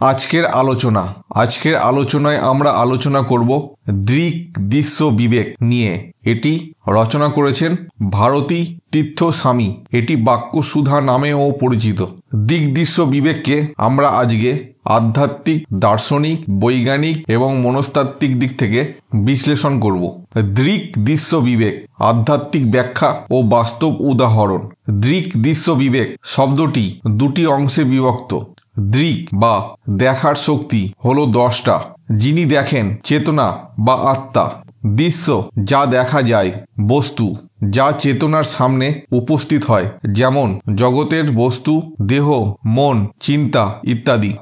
আজকের আলোচনায় আমরা আলোচনা করব দৃক দৃশ্য বিবেক নিয়ে। এটি রচনা করেছেন ভারতী তীর্থ স্বামী। এটি বাক্যসুধা নামেও পরিচিত। দিক দৃশ্য বিবেককে আমরা আজকে আধ্যাত্মিক, দার্শনিক, বৈজ্ঞানিক এবং মনস্তাত্ত্বিক দিক থেকে বিশ্লেষণ করব। দৃক দৃশ্য বিবেক, আধ্যাত্মিক ব্যাখ্যা ও বাস্তব উদাহরণ। দৃক দৃশ্য বিবেক শব্দটি দুটি অংশে বিভক্ত। দৃক বা দেখার শক্তি হলো দ্রষ্টা, যিনি দেখেন, চেতনা বা আত্মা। দৃশ্য যা দেখা যায়, বস্তু যা চেতনার সামনে উপস্থিত হয়, যেমন জগতের বস্তু, দেহ, মন, চিন্তা ইত্যাদি।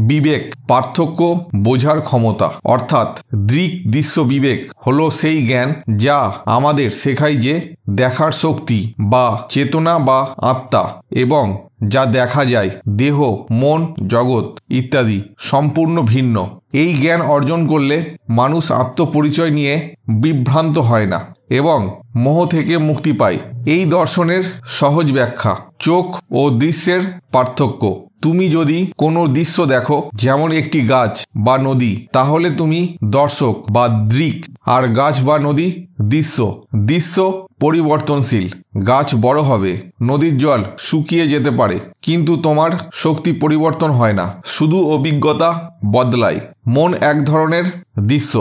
বিবেক পার্থক্য বোঝার ক্ষমতা, অর্থাৎ দৃক দৃশ্য বিবেক হলো সেই জ্ঞান যা আমাদের শেখায় যে দেখার শক্তি বা চেতনা বা আত্মা এবং যা দেখা যায়, দেহ, মন, জগৎ ইত্যাদি সম্পূর্ণ ভিন্ন। এই জ্ঞান অর্জন করলে মানুষ আত্মপরিচয় নিয়ে বিভ্রান্ত হয় না এবং মোহ থেকে মুক্তি পায়। এই দর্শনের সহজ ব্যাখ্যা: চোখ ও দৃশ্যের পার্থক্য। তুমি যদি কোনো দৃশ্য দেখো, যেমন একটি গাছ বা নদী, তাহলে তুমি দর্শক বা দৃক। আর গাছ বা নদী দৃশ্য পরিবর্তনশীল। গাছ বড় হবে, নদীর জল শুকিয়ে যেতে পারে, কিন্তু তোমার শক্তি পরিবর্তন হয় না, শুধু অভিজ্ঞতা বদলায়। মন এক ধরনের দৃশ্য,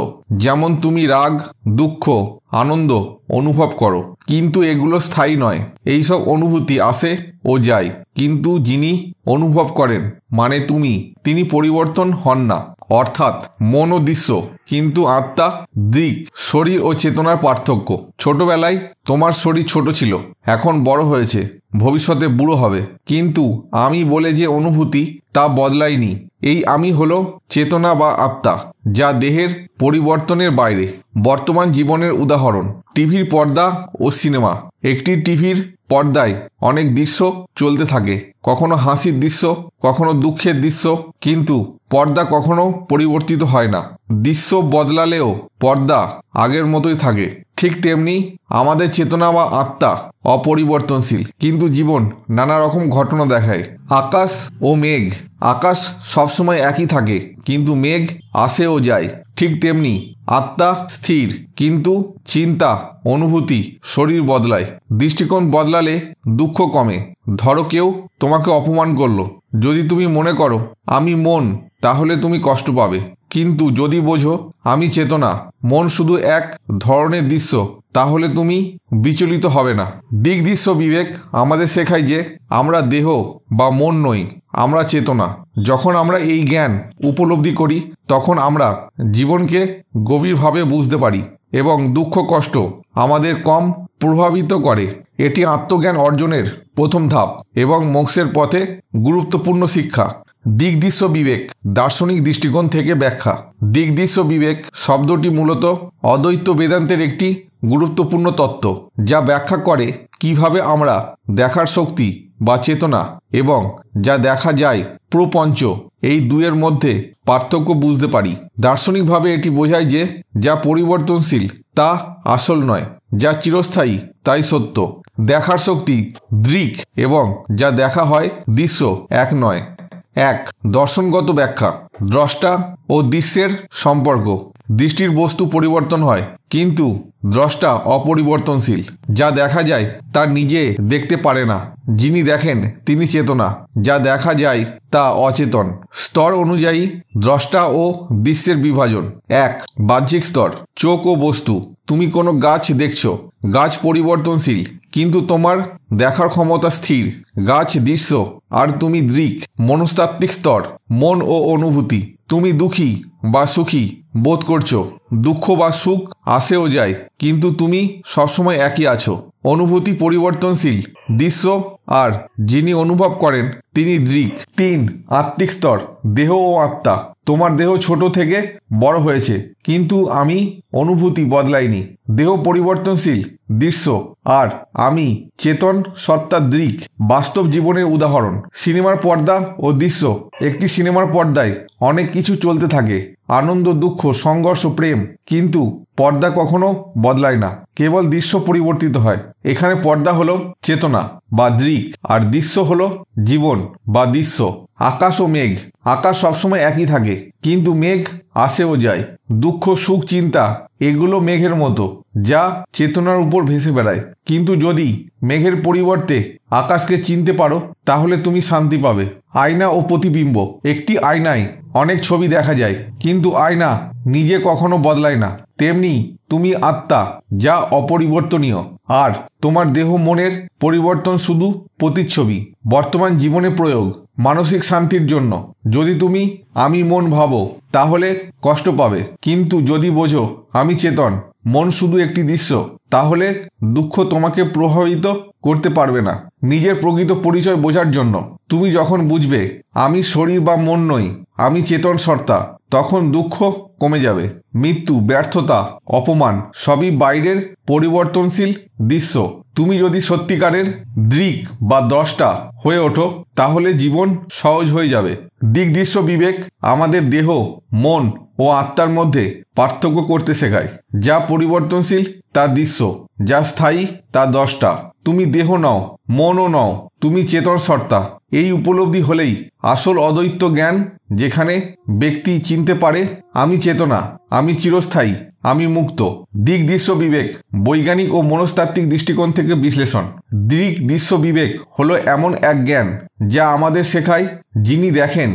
যেমন তুমি রাগ, দুঃখ, আনন্দ অনুভব করো, কিন্তু এগুলো স্থায়ী নয়। এইসব অনুভূতি আসে ও যায়, কিন্তু যিনি অনুভব করেন মানে তিনি পরিবর্তন হন না। অর্থাৎ মন ও দৃশ্য, কিন্তু আত্মা দৃক। শরীর ও চেতনার পার্থক্য। ছোটবেলায় তোমার শরীর ছোট ছিল, এখন বড় হয়েছে, ভবিষ্যতে বুড়ো হবে, কিন্তু আমি বলে যে অনুভূতি তা বদলায়নি। এই আমি হলো চেতনা বা আত্মা, যা দেহের পরিবর্তনের বাইরে। বর্তমান জীবনের উদাহরণ: টিভির পর্দা ও সিনেমা। একটি টিভির পর্দায় অনেক দৃশ্য চলতে থাকে, কখনো হাসির দৃশ্য, কখনো দুঃখের দৃশ্য, কিন্তু পর্দা কখনো পরিবর্তিত হয় না। দৃশ্য বদলালেও পর্দা আগের মতোই থাকে। ঠিক তেমনি আমাদের চেতনা বা আত্মা অপরিবর্তনশীল, কিন্তু জীবন নানা রকম ঘটনা দেখায়। আকাশ ও মেঘ। আকাশ সবসময় একই থাকে, কিন্তু মেঘ আসে ও যায়। ঠিক তেমনি আত্মা স্থির, কিন্তু চিন্তা, অনুভূতি, শরীর বদলায়। দৃষ্টিকোণ বদলালে দুঃখ কমে। ধরো কেউ তোমাকে অপমান করলো, যদি তুমি মনে করো আমি মন, তাহলে তুমি কষ্ট পাবে। কিন্তু যদি বোঝো আমি চেতনা, মন শুধু এক ধরনের দৃশ্য, তাহলে তুমি বিচলিত হবে না। দিক দৃশ্য বিবেক আমাদের শেখায় যে আমরা দেহ বা মন নই, আমরা চেতনা। যখন আমরা এই জ্ঞান উপলব্ধি করি, তখন আমরা জীবনকে গভীরভাবে বুঝতে পারি এবং দুঃখ কষ্ট আমাদের কম প্রভাবিত করে। এটি আত্মজ্ঞান অর্জনের প্রথম ধাপ এবং মোক্ষের পথে গুরুত্বপূর্ণ শিক্ষা। দিক দৃশ্য বিবেক দার্শনিক দৃষ্টিকোণ থেকে ব্যাখ্যা। দিক দৃশ্য বিবেক শব্দটি মূলত অদ্বৈত বেদান্তের একটি গুরুত্বপূর্ণ তত্ত্ব, যা ব্যাখ্যা করে কিভাবে আমরা দেখার শক্তি বা চেতনা এবং যা দেখা যায় প্রপঞ্চ, এই দুয়ের মধ্যে পার্থক্য বুঝতে পারি। দার্শনিকভাবে এটি বোঝায় যে যা পরিবর্তনশীল তা আসল নয়, যা চিরস্থায়ী তাই সত্য। দেখার শক্তি দৃক এবং যা দেখা হয় দৃশ্য এক নয়। 1. দর্শনগত ব্যাখ্যা। দ্রষ্টা ও দৃশ্যের সম্পর্ক। দৃষ্টির বস্তু পরিবর্তন হয়, কিন্তু দ্রষ্টা অপরিবর্তনশীল। যা দেখা যায় তা নিজে দেখতে পারে না, যিনি দেখেন তিনি চেতনা। যা দেখা যায় তা অচেতন। স্তর অনুযায়ী দ্রষ্টা ও দৃশ্যের বিভাজন। 1. বাহ্যিক স্তর। চোখ ও বস্তু। তুমি কোনো গাছ দেখছো, গাছ পরিবর্তনশীল, কিন্তু তোমার দেখার ক্ষমতা স্থির। গাছ দৃশ্য আর তুমি দৃক। মনস্তাত্ত্বিক স্তর। মন ও অনুভূতি। তুমি দুঃখী বা সুখী বোধ করছো, দুঃখ বা সুখ আসে ও যায়, কিন্তু তুমি সবসময় একই আছো। অনুভূতি পরিবর্তনশীল। দৃশ্য আর যিনি অনুভব করেন তিনি দৃক। 3. আত্মিক স্তর। দেহ ও আত্মা। তোমার দেহ ছোট থেকে বড় হয়েছে, কিন্তু আমি অনুভূতি বদলাইনি। দেহ পরিবর্তনশীল, দৃশ্য আর আমি চেতন সত্তা দৃক। বাস্তব জীবনের উদাহরণ: সিনেমার পর্দা ও দৃশ্য। একটি সিনেমার পর্দায় অনেক কিছু চলতে থাকে, আনন্দ, দুঃখ, সংঘর্ষ, প্রেম, কিন্তু পর্দা কখনো বদলায় না, কেবল দৃশ্য পরিবর্তিত হয়। এখানে পর্দা হলো চেতনা বা দৃক, আর দৃশ্য হলো জীবন বা দৃশ্য। আকাশ ও মেঘ। আকাশ সবসময় একই থাকে, কিন্তু মেঘ আসেও যায়। দুঃখ, সুখ, চিন্তা এগুলো মেঘের মতো, যা চেতনার উপর ভেসে বেড়ায়। কিন্তু যদি মেঘের পরিবর্তে আকাশকে চিনতে পারো, তাহলে তুমি শান্তি পাবে। আয়না ও প্রতিবিম্ব। একটি আয়নায় অনেক ছবি দেখা যায়, কিন্তু আয়না নিজে কখনো বদলায় না। তেমনি তুমি আত্মা, যা অপরিবর্তনীয়, আর তোমার দেহ মনের পরিবর্তন শুধু প্রতিচ্ছবি। বর্তমান জীবনে প্রয়োগ মানসিক শান্তির জন্য। যদি তুমি আমি মন ভাবো, তাহলে কষ্ট পাবে। কিন্তু যদি বোঝো আমি চেতন, মন শুধু একটি দৃশ্য, তাহলে দুঃখ তোমাকে প্রভাবিত করতে পারবে না। নিজের প্রকৃত পরিচয় বোঝার জন্য তুমি যখন বুঝবে আমি শরীর বা মন নই, আমি চেতন সত্তা, তখন দুঃখ কমে যাবে। মৃত্যু, ব্যর্থতা, অপমান সবই বাইরের পরিবর্তনশীল দৃশ্য। তুমি যদি সত্যিকারের দৃক বা দ্রষ্টা হয়ে ওঠো, তাহলে জীবন সহজ হয়ে যাবে। দৃশ্য বিবেক আমাদের দেহ, মন ও আত্মার মধ্যে পার্থক্য করতে শেখায়। যা পরিবর্তনশীল তা দৃশ্য, যা স্থায়ী তা দ্রষ্টা। তুমি দেহ নও, মনও নও, তুমি চেতন সত্তা। এই উপলব্ধি হলেই আসল অদ্বৈত জ্ঞান, যেখানে ব্যক্তি চিনতে পারে আমি চেতনা, আমি চিরস্থায়ী, আমি মুক্ত। দৃশ্য বিবেক বৈজ্ঞানিক ও মনস্তাত্ত্বিক দৃষ্টিকোণ থেকে বিশ্লেষণ। দৃশ্য বিবেক হলো এমন এক জ্ঞান যা আমাদের শেখায় যিনি দেখেন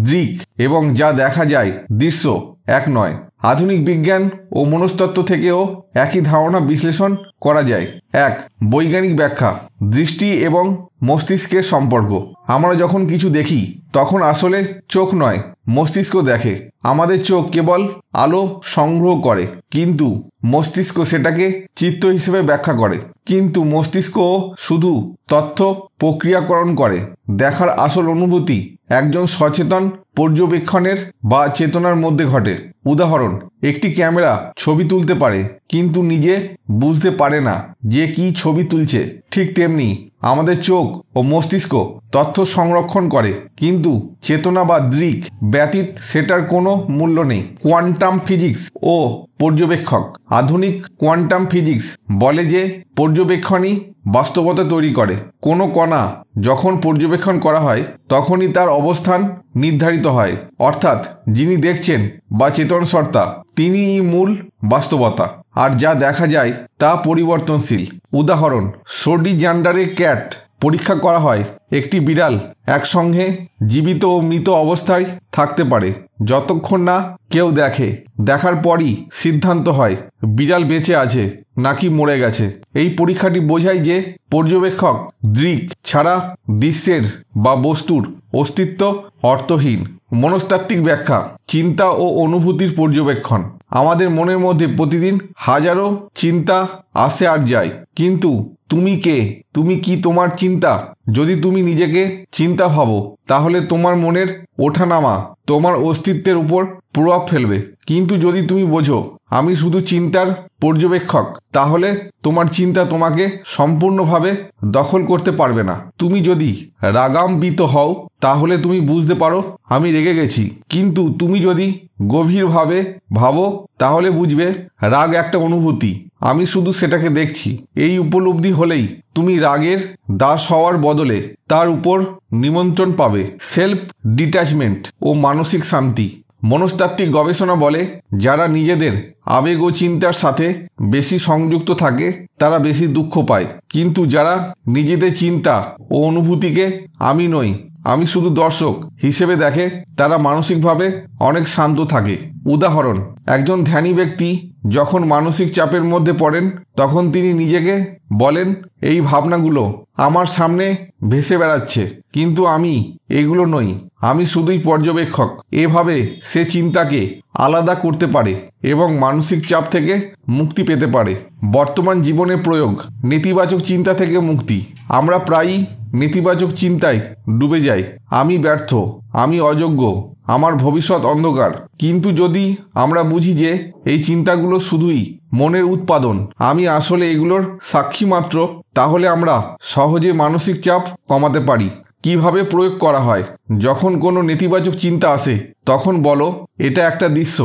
দৃক এবং যা দেখা যায় দৃশ্য এক নয়। আধুনিক বিজ্ঞান ও মনস্তত্ত্ব থেকেও একই ধারণা বিশ্লেষণ করা যায়। এক, বৈজ্ঞানিক ব্যাখ্যা। দৃষ্টি এবং মস্তিষ্কের সম্পর্ক। আমরা যখন কিছু দেখি, তখন আসলে চোখ নয়, মস্তিষ্ক দেখে। আমাদের চোখ কেবল আলো সংগ্রহ করে, কিন্তু মস্তিষ্ক সেটাকে চিত্র হিসেবে ব্যাখ্যা করে। কিন্তু মস্তিষ্ক শুধু তথ্য প্রক্রিয়াকরণ করে। দেখার আসল অনুভূতি একজন সচেতন পর্যবেক্ষণের বা চেতনার মধ্যে ঘটে। উদাহরণ, একটি ক্যামেরা ছবি তুলতে পারে, কিন্তু নিজে বুঝতে পারে না যে কি ছবি তুলছে। ঠিক তেমনি আমাদের চোখ ও মস্তিষ্ক তথ্য সংরক্ষণ করে, কিন্তু চেতনা বা দৃক ব্যতীত সেটার কোনো মূল্য নেই। কোয়ান্টাম ফিজিক্স ও পর্যবেক্ষক। আধুনিক কোয়ান্টাম ফিজিক্স বলে যে পর্যবেক্ষণই বাস্তবতা তৈরি করে। কোনো কণা যখন পর্যবেক্ষণ করা হয়, তখনই তার অবস্থান নির্ধারিত হয়। অর্থাৎ যিনি দেখছেন বা চেতন সত্তা, তিনিই মূল বাস্তবতা, আর যা দেখা যায় তা পরিবর্তনশীল। উদাহরণ, শ্রোডিঞ্জারের ক্যাট পরীক্ষা করা হয়। একটি বিড়াল একসঙ্গে জীবিত ও মৃত অবস্থায় থাকতে পারে যতক্ষণ না কেউ দেখে। দেখার পরই সিদ্ধান্ত হয় বিড়াল বেঁচে আছে নাকি মরে গেছে। এই পরীক্ষাটি বোঝায় যে পর্যবেক্ষক দৃক ছাড়া দৃশ্যের বা বস্তুর অস্তিত্ব অর্থহীন। মনস্তাত্ত্বিক ব্যাখ্যা। চিন্তা ও অনুভূতির পর্যবেক্ষণ। আমাদের মনের মধ্যে প্রতিদিন হাজারো চিন্তা আসে আর যায়, কিন্তু তুমি কে? তুমি কি তোমার চিন্তা? যদি তুমি নিজেকে চিন্তা ভাবো, তাহলে তোমার মনের ওঠানামা তোমার অস্তিত্বের উপর প্রভাব ফেলবে। কিন্তু যদি তুমি বোঝো আমি শুধু চিন্তার পর্যবেক্ষক, তাহলে তোমার চিন্তা তোমাকে সম্পূর্ণভাবে দখল করতে পারবে না। তুমি যদি রাগান্বিত হও, তাহলে তুমি বুঝতে পারো আমি রেগে গেছি। কিন্তু তুমি যদি গভীরভাবে ভাবো, তাহলে বুঝবে রাগ একটা অনুভূতি, আমি শুধু সেটাকে দেখছি। এই উপলব্ধি হলেই তুমি রাগের দাস হওয়ার বদলে তার উপর নিমন্ত্রণ পাবে। সেলফ ডিট্যাচমেন্ট ও মানসিক শান্তি। মনস্তাত্ত্বিক গবেষণা বলে, যারা নিজেদের আবেগ ও চিন্তার সাথে বেশি সংযুক্ত থাকে তারা বেশি দুঃখ পায়। কিন্তু যারা নিজেদের চিন্তা ও অনুভূতিকে আমি নই, আমি শুধু দর্শক হিসেবে দেখে, তারা মানসিকভাবে অনেক শান্ত থাকে। উদাহরণ, একজন ধ্যানী ব্যক্তি যখন মানসিক চাপের মধ্যে পড়েন, তখন তিনি নিজেকে বলেন এই ভাবনাগুলো আমার সামনে ভেসে বেড়াচ্ছে, কিন্তু আমি এগুলো নই, আমি শুধুই পর্যবেক্ষক। এভাবে সে চিন্তাকে আলাদা করতে পারে এবং মানসিক চাপ থেকে মুক্তি পেতে পারে। বর্তমান জীবনে প্রয়োগ। নেতিবাচক চিন্তা থেকে মুক্তি। আমরা প্রায়ই নেতিবাচক চিন্তায় ডুবে যাই। আমি ব্যর্থ, আমি অযোগ্য, আমার ভবিষ্যৎ অন্ধকার। কিন্তু যদি আমরা বুঝি যে এই চিন্তাগুলো শুধুই মনের উৎপাদন, আমি আসলে এগুলোর সাক্ষী মাত্র, তাহলে আমরা সহজে মানসিক চাপ কমাতে পারি। কিভাবে প্রয়োগ করা হয়? যখন কোনো নেতিবাচক চিন্তা আসে, তখন বলো এটা একটা দৃশ্য,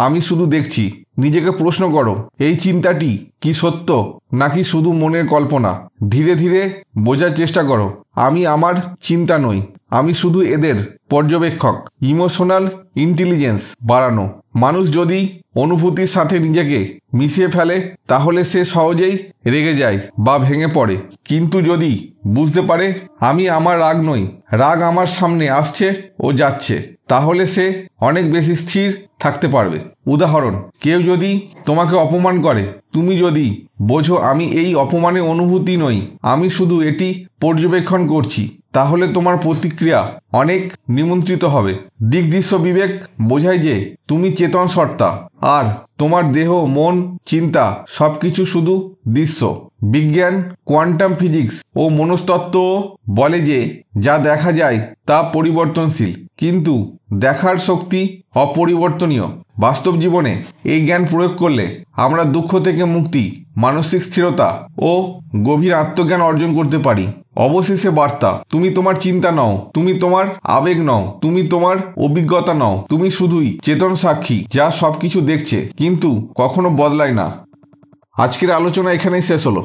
আমি শুধু দেখছি। নিজেকে প্রশ্ন করো, এই চিন্তাটি কি সত্য নাকি শুধু মনের কল্পনা? ধীরে ধীরে বোঝার চেষ্টা করো, আমি আমার চিন্তা নই, আমি শুধু এদের পর্যবেক্ষক। ইমোশনাল ইন্টেলিজেন্স বাড়ানো। মানুষ যদি অনুভূতির সাথে নিজেকে মিশিয়ে ফেলে তাহলে সে সহজেই রেগে যায় বা ভেঙে পড়ে। কিন্তু যদি বুঝতে পারে আমি আমার রাগ নই, রাগ আমার সামনে আসছে ও যাচ্ছে, তাহলে সে অনেক বেশি স্থির থাকতে পারবে। উদাহরণ, কেউ যদি তোমাকে অপমান করে, তুমি যদি বোঝো আমি এই অপমানের অনুভূতি নই, আমি শুধু এটি পর্যবেক্ষণ করছি, তাহলে তোমার প্রতিক্রিয়া অনেক নিমন্ত্রিত হবে। দিকদৃশ্য বিবেক বোঝায় যে তুমি চেতন সত্তা আর তোমার দেহ, মন, চিন্তা সবকিছু শুধু দৃশ্য। বিজ্ঞান, কোয়ান্টাম ফিজিক্স ও মনস্তত্ত্ব বলে যে যা দেখা যায় তা পরিবর্তনশীল, কিন্তু দেখার শক্তি অপরিবর্তনীয়। বাস্তব জীবনে এই জ্ঞান প্রয়োগ করলে আমরা দুঃখ থেকে মুক্তি, মানসিক স্থিরতা ও গভীর আত্মজ্ঞান অর্জন করতে পারি। অবশেষে বার্তা, তুমি তোমার চিন্তা নও, তুমি তোমার আবেগ নও, তুমি তোমার অভিজ্ঞতা নও, তুমি শুধুই চেতন সাক্ষী যা সবকিছু দেখছে কিন্তু কখনো বদলায় না। আজকের আলোচনা এখানেই শেষ হলো।